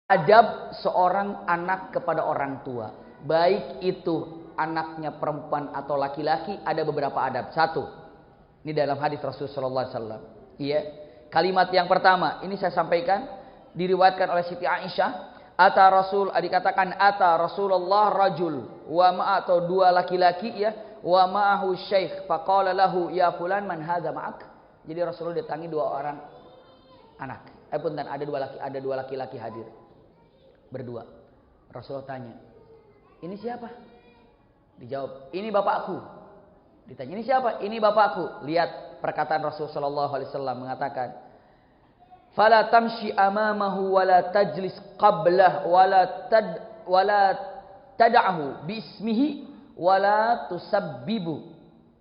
Adab seorang anak kepada orang tua, baik itu anaknya perempuan atau laki-laki, ada beberapa adab. Satu, ini dalam hadis Rasulullah SAW. Iya, kalimat yang pertama ini saya sampaikan, diriwayatkan oleh Siti Aisyah. Ata Rasul, dikatakan ata Rasulullah rajul wa ma, atau dua laki-laki ya, wa ma'ahu syekh faqala lahu ya fulan man hadza ma'ak. Jadi Rasulullah datangi dua orang anak. Punten, ada dua laki-laki hadir. Berdua. Rasulullah tanya, ini siapa? Dijawab, ini bapakku. Ditanya, ini siapa? Ini bapakku. Lihat perkataan Rasulullah SAW mengatakan, fala tamshi amamahu wala tajlis qablah wala tad'ahu bismihi wala tusabbibu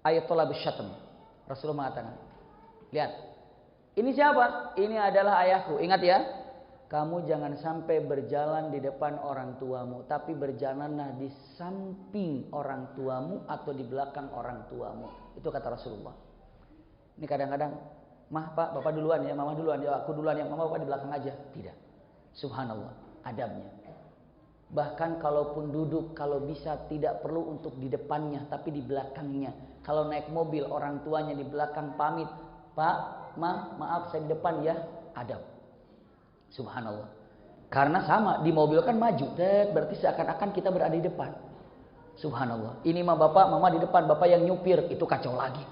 ayatullah bisyatm. Rasulullah mengatakan, lihat, ini siapa? Ini adalah ayahku. Ingat ya, kamu jangan sampai berjalan di depan orang tuamu, tapi berjalanlah di samping orang tuamu atau di belakang orang tuamu. Itu kata Rasulullah. Ini kadang-kadang, mah pak, bapak duluan ya, mama duluan ya, aku duluan ya, mama bapak di belakang aja. Tidak. Subhanallah, adabnya. Bahkan kalaupun duduk, kalau bisa tidak perlu untuk di depannya, tapi di belakangnya. Kalau naik mobil, orang tuanya di belakang pamit, pak, mah, maaf saya di depan ya, adab. Subhanallah. Karena sama, di mobil kan maju, berarti seakan-akan kita berada di depan. Subhanallah. Ini mah bapak, mama di depan, bapak yang nyupir, itu kacau lagi.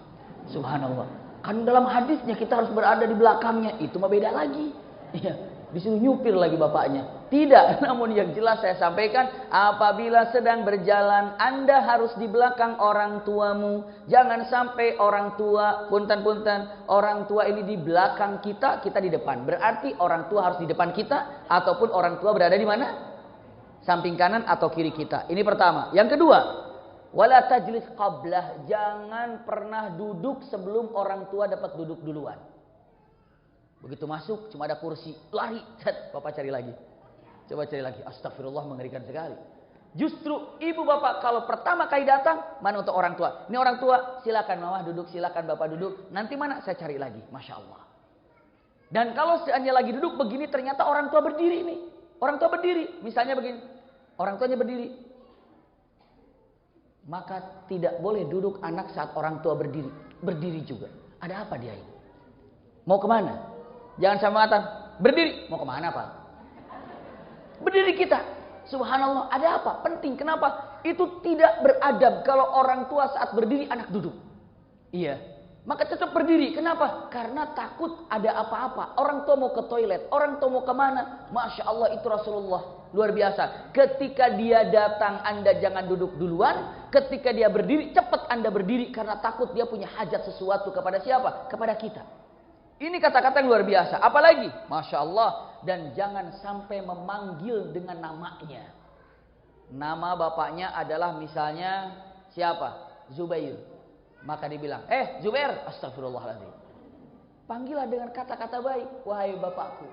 Subhanallah. Kan dalam hadisnya kita harus berada di belakangnya, itu mah beda lagi. Iya, disuruh nyupir lagi bapaknya. Tidak, namun yang jelas saya sampaikan, apabila sedang berjalan, Anda harus di belakang orang tuamu. Jangan sampai orang tua, punten-punten, orang tua ini di belakang kita, kita di depan. Berarti orang tua harus di depan kita, ataupun orang tua berada di mana? Samping kanan atau kiri kita. Ini pertama. Yang kedua, wala tajlis qablah, jangan pernah duduk sebelum orang tua dapat duduk duluan. Begitu masuk, cuma ada kursi, lari, bapak cari lagi. Coba cari lagi, astagfirullah, mengerikan sekali. Justru ibu bapak kalau pertama kali datang, mana untuk orang tua? Ini orang tua, silakan mama duduk, silakan bapak duduk. Nanti mana? Saya cari lagi, masya Allah. Dan kalau seandainya lagi duduk begini, ternyata orang tua berdiri nih. Orang tua berdiri, misalnya begini, orang tuanya berdiri. Maka tidak boleh duduk anak saat orang tua berdiri. Berdiri juga. Ada apa dia ini? Mau kemana? Jangan sama mengatakan, berdiri. Mau kemana pak? Berdiri kita. Subhanallah, ada apa? Penting. Kenapa? Itu tidak beradab kalau orang tua saat berdiri anak duduk. Iya. Maka tetap berdiri. Kenapa? Karena takut ada apa-apa. Orang tua mau ke toilet. Orang tua mau kemana? Masya Allah, itu Rasulullah. Luar biasa. Ketika dia datang, Anda jangan duduk duluan. Ketika dia berdiri, cepat Anda berdiri. Karena takut dia punya hajat sesuatu kepada siapa? Kepada kita. Ini kata-kata yang luar biasa. Apalagi? Masya Allah. Dan jangan sampai memanggil dengan namanya. Nama bapaknya adalah misalnya siapa? Zubair. Maka dibilang, Zubair. Astagfirullahaladzim. Panggillah dengan kata-kata baik. Wahai bapakku.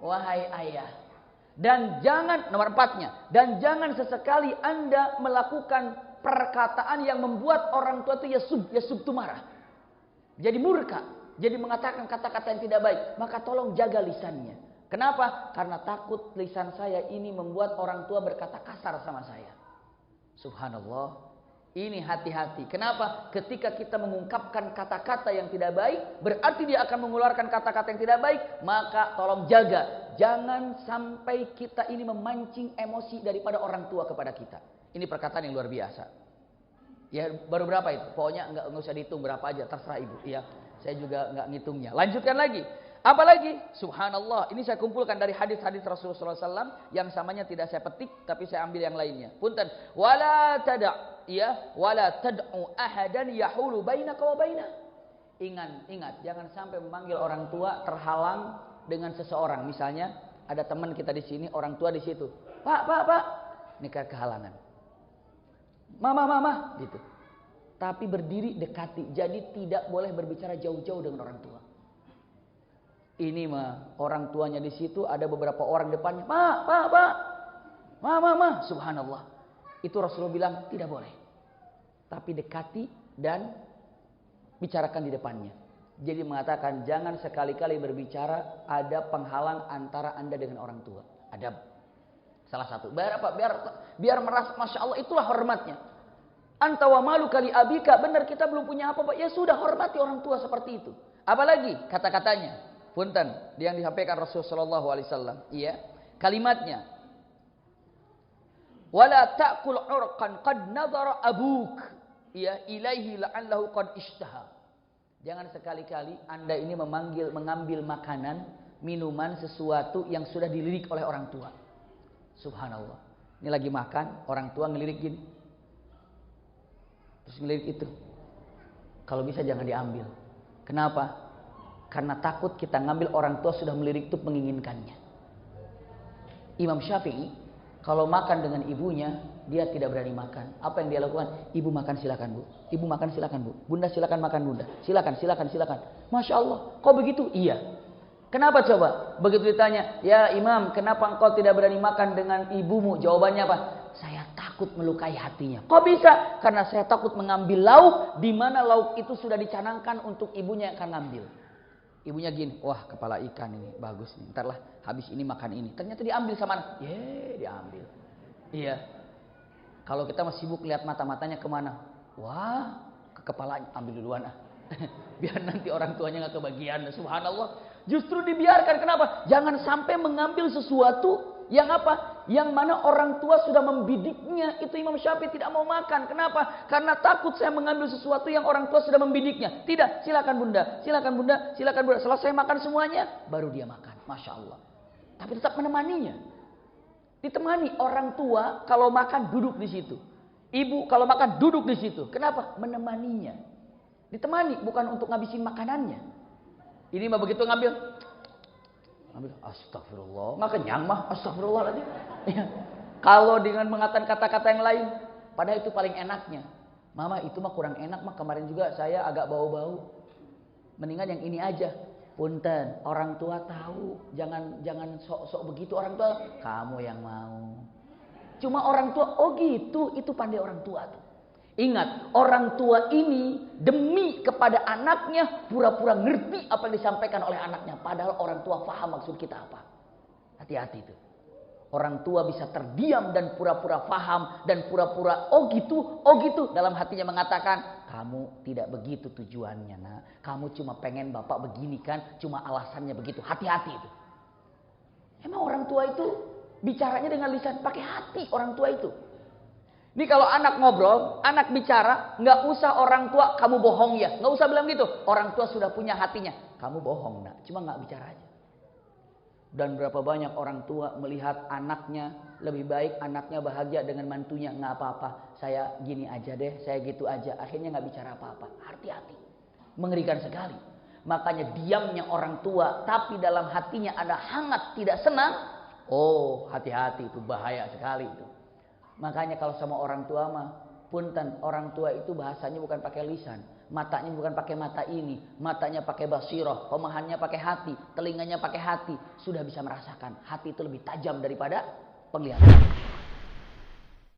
Wahai ayah. Dan jangan, nomor 4-nya. Dan jangan sesekali Anda melakukan perkataan yang membuat orang tua itu yasub itu marah. Jadi murka. Jadi mengatakan kata-kata yang tidak baik. Maka tolong jaga lisannya. Kenapa? Karena takut lisan saya ini membuat orang tua berkata kasar sama saya. Subhanallah. Ini hati-hati. Kenapa? Ketika kita mengungkapkan kata-kata yang tidak baik, berarti dia akan mengeluarkan kata-kata yang tidak baik. Maka tolong jaga. Jangan sampai kita ini memancing emosi daripada orang tua kepada kita. Ini perkataan yang luar biasa. Ya baru berapa itu? Pokoknya nggak usah dihitung berapa aja, terserah ibu. Ya, saya juga nggak ngitungnya. Lanjutkan lagi. Apalagi, subhanallah, ini saya kumpulkan dari hadis-hadis Rasulullah SAW yang samanya tidak saya petik, tapi saya ambil yang lainnya. Punten, wala tad'u ahadan yahulu bainaka wa bainah. Ingat, jangan sampai memanggil orang tua terhalang dengan seseorang. Misalnya ada teman kita di sini, orang tua di situ. Pak, ini kehalangan. Mama, gitu. Tapi berdiri dekati, jadi tidak boleh berbicara jauh-jauh dengan orang tua. Ini mah orang tuanya di situ, ada beberapa orang depannya, Pak, Mama, subhanallah. Itu Rasulullah bilang tidak boleh. Tapi dekati dan bicarakan di depannya. Jadi mengatakan jangan sekali-kali berbicara ada penghalang antara Anda dengan orang tua. Ada. adab. Salah satu. Biar apa? Biar merasa Masya Allah, itulah hormatnya. Anta wa malu kali abika. Benar, kita belum punya apa-apa. Ya sudah, hormati orang tua seperti itu. Apalagi kata-katanya. Punten, yang disampaikan Rasulullah SAW. Iya. Kalimatnya. Wala ta'kul urqan qad nadhara abuk. Iya, ilaihi la'allahu qad ishtaha. Jangan sekali-kali Anda ini mengambil makanan, minuman, sesuatu yang sudah dilirik oleh orang tua. Subhanallah. Ini lagi makan, orang tua ngelirik gini. Terus ngelirik itu. Kalau bisa jangan diambil. Kenapa? Karena takut kita ngambil orang tua sudah melirik itu menginginkannya. Imam Syafi'i kalau makan dengan ibunya, dia tidak berani makan. Apa yang dia lakukan? Ibu makan silakan bu. Ibu makan silakan bu. Bunda silakan makan bunda. Silakan. Masya Allah. Kok begitu? Iya. Kenapa coba? Begitu ditanya, ya Imam, kenapa engkau tidak berani makan dengan ibumu? Jawabannya apa? Saya takut melukai hatinya. Kok bisa? Karena saya takut mengambil lauk, di mana lauk itu sudah dicanangkan untuk ibunya yang akan ngambil. Ibunya gini, wah kepala ikan ini bagus nih. Ntarlah habis ini makan ini. Ternyata diambil sama anak. Diambil. Iya. Kalau kita masih sibuk lihat mata-matanya kemana? Wah, ke kepalanya. Ambil duluan ah. Biar nanti orang tuanya nggak kebagian. Subhanallah. Justru dibiarkan. Kenapa? Jangan sampai mengambil sesuatu yang apa? Yang mana orang tua sudah membidiknya. Itu Imam Syafi'i tidak mau makan. Kenapa? Karena takut saya mengambil sesuatu yang orang tua sudah membidiknya. Tidak, silakan bunda, silakan bunda, silakan bunda. Selesai makan semuanya, baru dia makan. Masya Allah. Tapi tetap menemaninya. Ditemani orang tua kalau makan duduk di situ. Ibu kalau makan duduk di situ. Kenapa? Menemaninya. Ditemani, bukan untuk ngabisin makanannya. Ini mah begitu ngambil, astagfirullah, nggak kenyang mah, astagfirullahaladzim. Ya. Kalau dengan mengatakan kata-kata yang lain, padahal itu paling enaknya. Mama itu mah kurang enak mah, kemarin juga saya agak bau-bau. Mendingan yang ini aja. Punten, orang tua tahu, jangan sok-sok begitu orang tua. Kamu yang mau. Cuma orang tua, oh gitu, itu pandai orang tua tuh. Ingat, orang tua ini demi kepada anaknya pura-pura ngerti apa yang disampaikan oleh anaknya. Padahal orang tua paham maksud kita apa. Hati-hati itu. Orang tua bisa terdiam dan pura-pura paham dan pura-pura oh gitu. Dalam hatinya mengatakan, kamu tidak begitu tujuannya nak. Kamu cuma pengen bapak begini kan. Cuma alasannya begitu. Hati-hati itu. Emang orang tua itu bicaranya dengan lisan pakai hati orang tua itu. Ini kalau anak ngobrol, anak bicara, nggak usah orang tua kamu bohong ya, nggak usah bilang gitu. Orang tua sudah punya hatinya, kamu bohong nak, cuma nggak bicara aja. Dan berapa banyak orang tua melihat anaknya lebih baik, anaknya bahagia dengan mantunya, nggak apa-apa, saya gini aja deh, saya gitu aja, akhirnya nggak bicara apa-apa. Hati-hati, mengerikan sekali. Makanya diamnya orang tua, tapi dalam hatinya ada hangat tidak senang. Oh hati-hati, itu bahaya sekali itu. Makanya kalau sama orang tua mah, punten, orang tua itu bahasanya bukan pakai lisan. Matanya bukan pakai mata ini. Matanya pakai basirah. Pemahamannya pakai hati. Telinganya pakai hati. Sudah bisa merasakan. Hati itu lebih tajam daripada penglihatan.